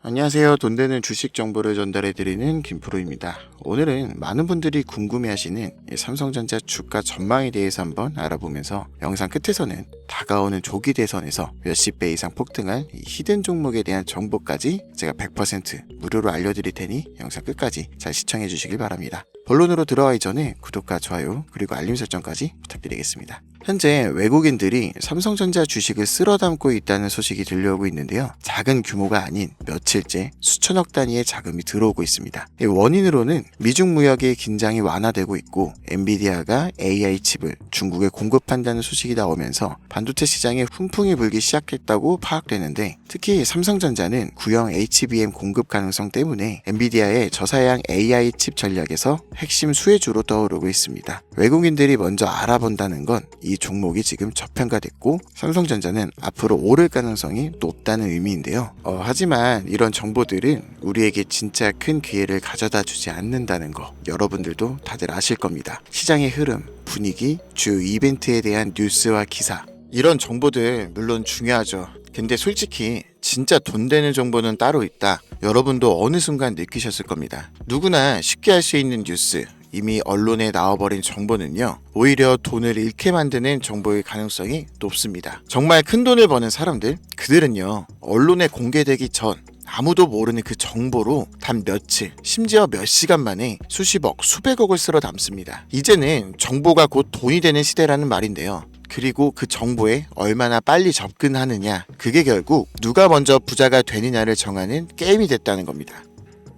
안녕하세요. 돈 되는 주식 정보를 전달해드리는 김프로입니다. 오늘은 많은 분들이 궁금해하시는 삼성전자 주가 전망에 대해서 한번 알아보면서 영상 끝에서는 다가오는 조기 대선에서 몇십 배 이상 폭등할 히든 종목에 대한 정보까지 제가 100% 무료로 알려드릴 테니 영상 끝까지 잘 시청해 주시길 바랍니다. 본론으로 들어가기 전에 구독과 좋아요 그리고 알림 설정까지 부탁드리겠습니다. 현재 외국인들이 삼성전자 주식을 쓸어담고 있다는 소식이 들려오고 있는데요. 작은 규모가 아닌 며칠째 수천억 단위의 자금이 들어오고 있습니다. 원인으로는 미중 무역의 긴장이 완화되고 있고 엔비디아가 AI 칩을 중국에 공급한다는 소식이 나오면서 반도체 시장에 훈풍이 불기 시작했다고 파악되는데, 특히 삼성전자는 구형 HBM 공급 가능성 때문에 엔비디아의 저사양 AI 칩 전략에서 핵심 수혜주로 떠오르고 있습니다. 외국인들이 먼저 알아본다는 건 이 종목이 지금 저평가됐고 삼성전자는 앞으로 오를 가능성이 높다는 의미인데요. 하지만 이런 정보들은 우리에게 진짜 큰 기회를 가져다 주지 않는다는 거 여러분들도 다들 아실 겁니다. 시장의 흐름, 분위기, 주요 이벤트에 대한 뉴스와 기사, 이런 정보들 물론 중요하죠. 근데 솔직히 진짜 돈 되는 정보는 따로 있다. 여러분도 어느 순간 느끼셨을 겁니다. 누구나 쉽게 할 수 있는 뉴스, 이미 언론에 나와버린 정보는요, 오히려 돈을 잃게 만드는 정보일 가능성이 높습니다. 정말 큰 돈을 버는 사람들, 그들은요, 언론에 공개되기 전 아무도 모르는 그 정보로 단 며칠, 심지어 몇 시간 만에 수십억, 수백억을 쓸어 담습니다. 이제는 정보가 곧 돈이 되는 시대라는 말인데요. 그리고 그 정보에 얼마나 빨리 접근하느냐, 그게 결국 누가 먼저 부자가 되느냐를 정하는 게임이 됐다는 겁니다.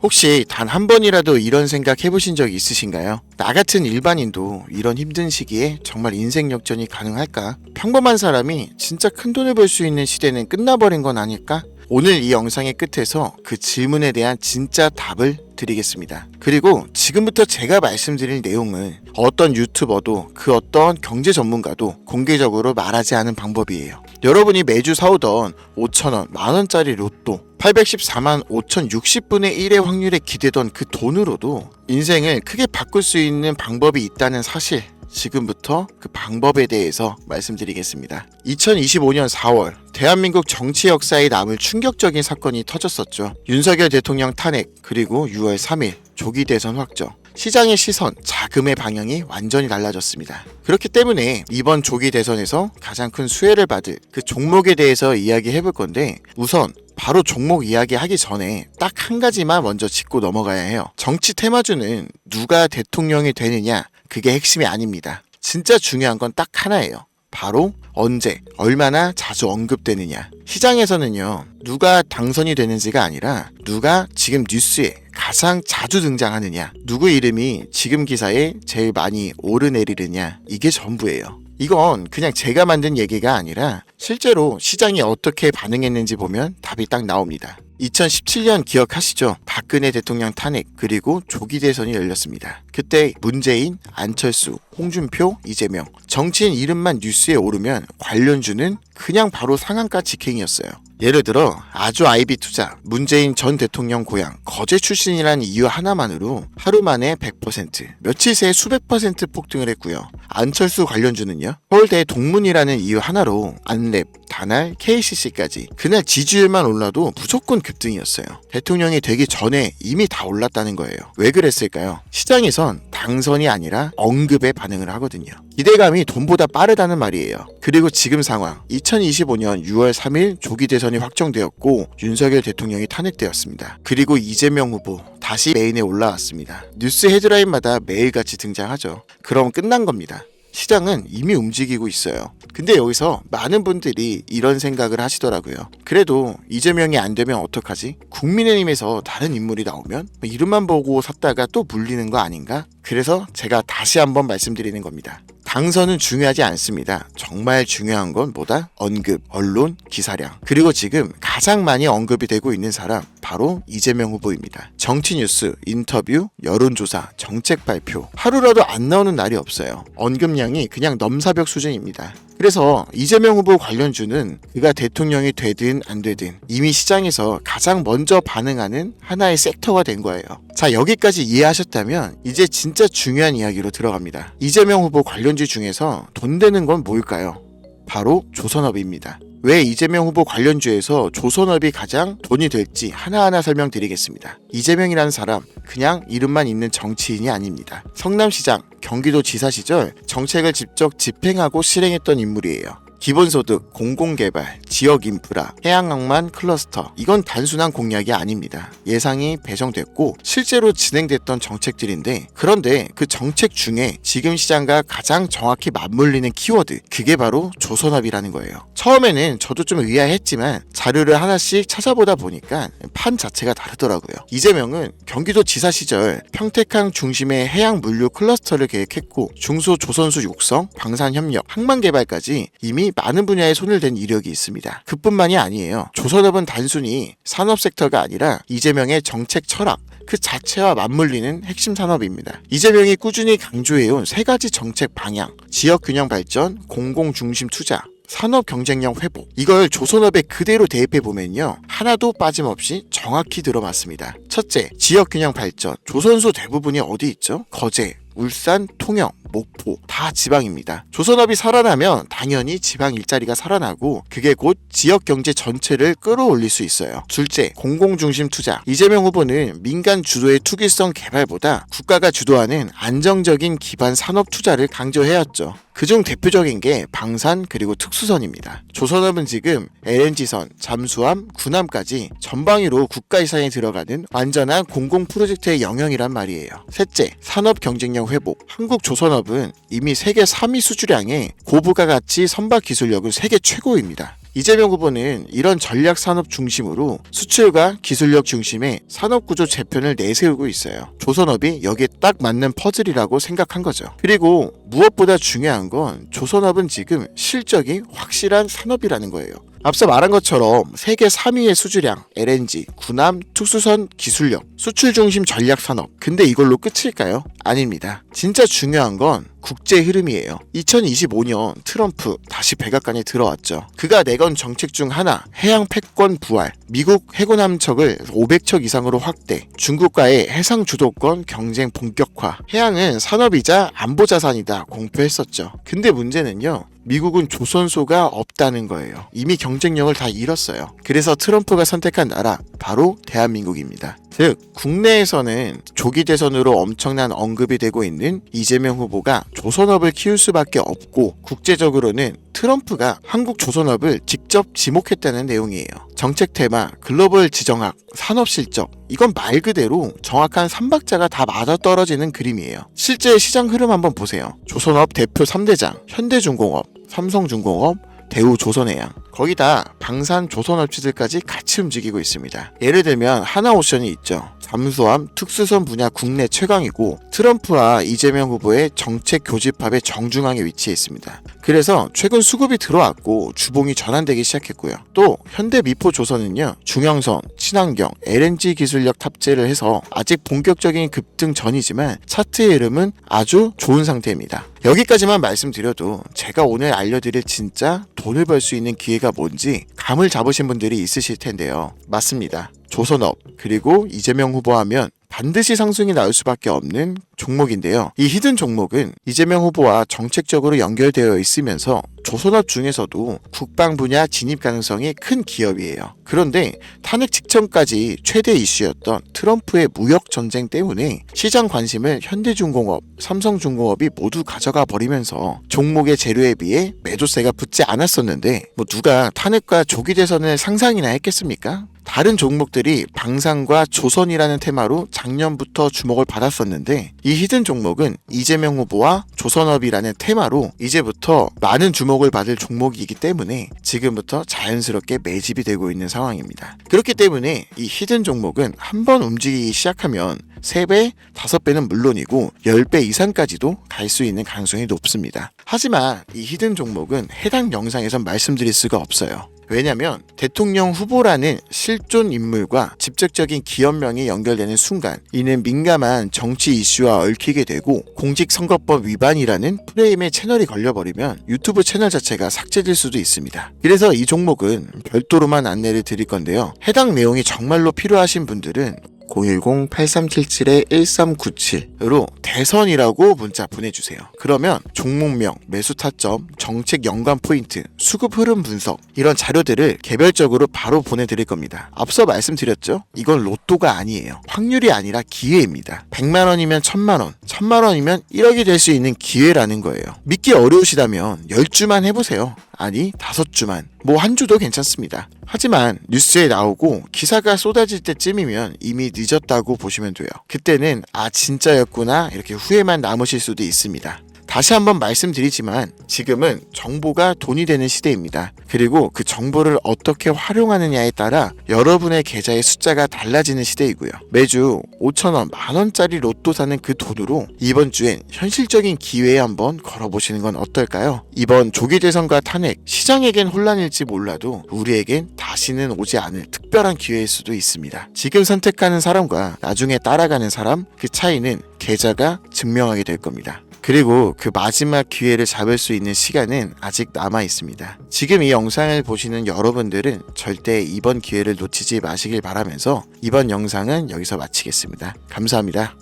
혹시 단 한 번이라도 이런 생각 해보신 적 있으신가요? 나 같은 일반인도 이런 힘든 시기에 정말 인생 역전이 가능할까? 평범한 사람이 진짜 큰 돈을 벌 수 있는 시대는 끝나버린 건 아닐까? 오늘 이 영상의 끝에서 그 질문에 대한 진짜 답을 드리겠습니다. 그리고 지금부터 제가 말씀드릴 내용은 어떤 유튜버도 그 어떤 경제 전문가도 공개적으로 말하지 않은 방법이에요. 여러분이 매주 사오던 5,000원, 만원짜리 로또 814만 5,060분의 1의 확률에 기대던 그 돈으로도 인생을 크게 바꿀 수 있는 방법이 있다는 사실, 지금부터 그 방법에 대해서 말씀드리겠습니다. 2025년 4월 대한민국 정치 역사에 남을 충격적인 사건이 터졌었죠. 윤석열 대통령 탄핵, 그리고 6월 3일 조기 대선 확정. 시장의 시선, 자금의 방향이 완전히 달라졌습니다. 그렇기 때문에 이번 조기 대선에서 가장 큰 수혜를 받을 그 종목에 대해서 이야기해 볼 건데, 우선 바로 종목 이야기하기 전에 딱 한 가지만 먼저 짚고 넘어가야 해요. 정치 테마주는 누가 대통령이 되느냐, 그게 핵심이 아닙니다. 진짜 중요한 건 딱 하나예요. 바로 언제, 얼마나 자주 언급되느냐. 시장에서는요, 누가 당선이 되는지가 아니라 누가 지금 뉴스에 가장 자주 등장하느냐, 누구 이름이 지금 기사에 제일 많이 오르내리느냐, 이게 전부예요. 이건 그냥 제가 만든 얘기가 아니라 실제로 시장이 어떻게 반응했는지 보면 답이 딱 나옵니다. 2017년 기억하시죠? 박근혜 대통령 탄핵, 그리고 조기 대선이 열렸습니다. 그때 문재인, 안철수, 홍준표, 이재명, 정치인 이름만 뉴스에 오르면 관련주는 그냥 바로 상한가 직행이었어요. 예를 들어 아주 아이비 투자, 문재인 전 대통령 고향 거제 출신이라는 이유 하나만으로 하루 만에 100%, 며칠 새에 수백 퍼센트 폭등을 했고요. 안철수 관련주는요, 서울대 동문이라는 이유 하나로 안랩, 다날, KCC까지 그날 지지율만 올라도 무조건 급등이었어요. 대통령이 되기 전에 이미 다 올랐다는 거예요. 왜 그랬을까요? 시장에선 당선이 아니라 언급에 반응을 하거든요. 기대감이 돈보다 빠르다는 말이에요. 그리고 지금 상황, 2025년 6월 3일 조기 대선이 확정되었고 윤석열 대통령이 탄핵되었습니다. 그리고 이재명 후보 다시 메인에 올라왔습니다. 뉴스 헤드라인마다 매일같이 등장하죠. 그럼 끝난 겁니다. 시장은 이미 움직이고 있어요. 근데 여기서 많은 분들이 이런 생각을 하시더라고요. 그래도 이재명이 안 되면 어떡하지? 국민의힘에서 다른 인물이 나오면 이름만 보고 샀다가 또 물리는 거 아닌가? 그래서 제가 다시 한번 말씀드리는 겁니다. 당선은 중요하지 않습니다. 정말 중요한 건 뭐다? 언급, 언론, 기사량. 그리고 지금 가장 많이 언급이 되고 있는 사람, 바로 이재명 후보입니다. 정치 뉴스, 인터뷰, 여론조사, 정책 발표, 하루라도 안 나오는 날이 없어요. 언급량이 그냥 넘사벽 수준입니다. 그래서 이재명 후보 관련주는 그가 대통령이 되든 안 되든 이미 시장에서 가장 먼저 반응하는 하나의 섹터가 된 거예요. 자, 여기까지 이해하셨다면 이제 진짜 중요한 이야기로 들어갑니다. 이재명 후보 관련주 중에서 돈 되는 건 뭘까요? 바로 조선업입니다. 왜 이재명 후보 관련주에서 조선업이 가장 돈이 될지 하나하나 설명드리겠습니다. 이재명이라는 사람 그냥 이름만 있는 정치인이 아닙니다. 성남시장, 경기도지사 시절 정책을 직접 집행하고 실행했던 인물이에요. 기본소득, 공공개발, 지역인프라, 해양항만 클러스터, 이건 단순한 공약이 아닙니다. 예상이 배정됐고 실제로 진행됐던 정책들인데, 그런데 그 정책 중에 지금 시장과 가장 정확히 맞물리는 키워드, 그게 바로 조선업이라는 거예요. 처음에는 저도 좀 의아했지만 자료를 하나씩 찾아보다 보니까 판 자체가 다르더라고요. 이재명은 경기도지사 시절 평택항 중심의 해양물류 클러스터를 계획했고, 중소조선수 육성, 방산협력, 항만개발까지 이미 많은 분야에 손을 댄 이력이 있습니다. 그뿐만이 아니에요. 조선업은 단순히 산업 섹터가 아니라 이재명의 정책 철학 그 자체와 맞물리는 핵심 산업입니다. 이재명이 꾸준히 강조해온 세 가지 정책 방향, 지역균형 발전, 공공중심 투자, 산업 경쟁력 회복, 이걸 조선업에 그대로 대입해보면요, 하나도 빠짐없이 정확히 들어맞습니다. 첫째, 지역균형 발전. 조선소 대부분이 어디 있죠? 거제, 울산, 통영, 목포, 다 지방입니다. 조선업이 살아나면 당연히 지방 일자리가 살아나고 그게 곧 지역 경제 전체를 끌어올릴 수 있어요. 둘째, 공공중심 투자. 이재명 후보는 민간 주도의 투기성 개발보다 국가가 주도하는 안정적인 기반 산업 투자를 강조해왔죠. 그중 대표적인 게 방산 그리고 특수선입니다. 조선업은 지금 LNG선, 잠수함, 군함까지 전방위로 국가 예산에 들어가는 완전한 공공 프로젝트의 영역이란 말이에요. 셋째, 산업 경쟁력 회복. 한국 조선업은 이미 세계 3위 수주량의 고부가 가치 선박 기술력은 세계 최고입니다. 이재명 후보는 이런 전략 산업 중심으로 수출과 기술력 중심의 산업구조 재편을 내세우고 있어요. 조선업이 여기에 딱 맞는 퍼즐이라고 생각한 거죠. 그리고 무엇보다 중요한 건 조선업은 지금 실적이 확실한 산업이라는 거예요. 앞서 말한 것처럼 세계 3위의 수주량, LNG, 군함, 특수선 기술력, 수출 중심 전략 산업. 근데 이걸로 끝일까요? 아닙니다. 진짜 중요한 건 국제 흐름이에요. 2025년 트럼프 다시 백악관에 들어왔죠. 그가 내건 정책 중 하나, 해양 패권 부활, 미국 해군 함척을 500척 이상으로 확대, 중국과의 해상 주도권 경쟁 본격화, 해양은 산업이자 안보 자산이다 공표했었죠. 근데 문제는요, 미국은 조선소가 없다는 거예요. 이미 경쟁력을 다 잃었어요. 그래서 트럼프가 선택한 나라, 바로 대한민국입니다. 즉, 국내에서는 조기 대선으로 엄청난 언급이 되고 있는 이재명 후보가 조선업을 키울 수밖에 없고, 국제적으로는 트럼프가 한국 조선업을 직접 지목했다는 내용이에요. 정책 테마, 글로벌 지정학, 산업 실적, 이건 말 그대로 정확한 3박자가 다 맞아떨어지는 그림이에요. 실제 시장 흐름 한번 보세요. 조선업 대표 3대장, 현대중공업, 삼성중공업, 대우조선해양, 거기다 방산 조선업체들까지 같이 움직이고 있습니다. 예를 들면 하나오션이 있죠. 잠수함, 특수선 분야 국내 최강이고 트럼프와 이재명 후보의 정책 교집합의 정중앙에 위치해 있습니다. 그래서 최근 수급이 들어왔고 주봉이 전환되기 시작했고요. 또 현대미포조선은요, 중형선, 친환경, LNG 기술력 탑재를 해서 아직 본격적인 급등 전이지만 차트의 흐름은 아주 좋은 상태입니다. 여기까지만 말씀드려도 제가 오늘 알려드릴 진짜 돈을 벌 수 있는 기회가 뭔지 감을 잡으신 분들이 있으실 텐데요. 맞습니다. 조선업, 그리고 이재명 후보 하면 반드시 상승이 나올 수밖에 없는 종목인데요. 이 히든 종목은 이재명 후보와 정책적으로 연결되어 있으면서 조선업 중에서도 국방 분야 진입 가능성이 큰 기업이에요. 그런데 탄핵 직전까지 최대 이슈였던 트럼프의 무역 전쟁 때문에 시장 관심을 현대중공업, 삼성중공업이 모두 가져가 버리면서 종목의 재료에 비해 매도세가 붙지 않았었는데, 누가 탄핵과 조기 대선을 상상이나 했겠습니까? 다른 종목들이 방산과 조선이라는 테마로 작년부터 주목을 받았었는데, 이 히든 종목은 이재명 후보와 조선업이라는 테마로 이제부터 많은 주목을 받을 종목이기 때문에 지금부터 자연스럽게 매집이 되고 있는 상황입니다. 그렇기 때문에 이 히든 종목은 한번 움직이기 시작하면 3배, 5배는 물론이고 10배 이상까지도 갈 수 있는 가능성이 높습니다. 하지만 이 히든 종목은 해당 영상에선 말씀드릴 수가 없어요. 왜냐면 대통령 후보라는 실존 인물과 직접적인 기업명이 연결되는 순간 이는 민감한 정치 이슈와 얽히게 되고 공직선거법 위반이라는 프레임에 채널이 걸려버리면 유튜브 채널 자체가 삭제될 수도 있습니다. 그래서 이 종목은 별도로만 안내를 드릴 건데요. 해당 내용이 정말로 필요하신 분들은 010-8377-1397으로 대선이라고 문자 보내주세요. 그러면 종목명, 매수 타점, 정책 연관 포인트, 수급 흐름 분석 이런 자료들을 개별적으로 바로 보내드릴 겁니다. 앞서 말씀드렸죠? 이건 로또가 아니에요. 확률이 아니라 기회입니다. 100만원이면 1000만원, 1000만원이면 1억이 될 수 있는 기회라는 거예요. 믿기 어려우시다면 10주만 해보세요. 아니 5주만, 뭐 한 주도 괜찮습니다. 하지만 뉴스에 나오고 기사가 쏟아질 때쯤이면 이미 늦었다고 보시면 돼요. 그때는 아 진짜였구나 이렇게 후회만 남으실 수도 있습니다. 다시 한번 말씀드리지만 지금은 정보가 돈이 되는 시대입니다. 그리고 그 정보를 어떻게 활용하느냐에 따라 여러분의 계좌의 숫자가 달라지는 시대이고요. 매주 5,000원, 만원짜리 로또 사는 그 돈으로 이번 주엔 현실적인 기회에 한번 걸어보시는 건 어떨까요? 이번 조기 대선과 탄핵, 시장에겐 혼란일지 몰라도 우리에겐 다시는 오지 않을 특별한 기회일 수도 있습니다. 지금 선택하는 사람과 나중에 따라가는 사람, 그 차이는 계좌가 증명하게 될 겁니다. 그리고 그 마지막 기회를 잡을 수 있는 시간은 아직 남아 있습니다. 지금 이 영상을 보시는 여러분들은 절대 이번 기회를 놓치지 마시길 바라면서 이번 영상은 여기서 마치겠습니다. 감사합니다.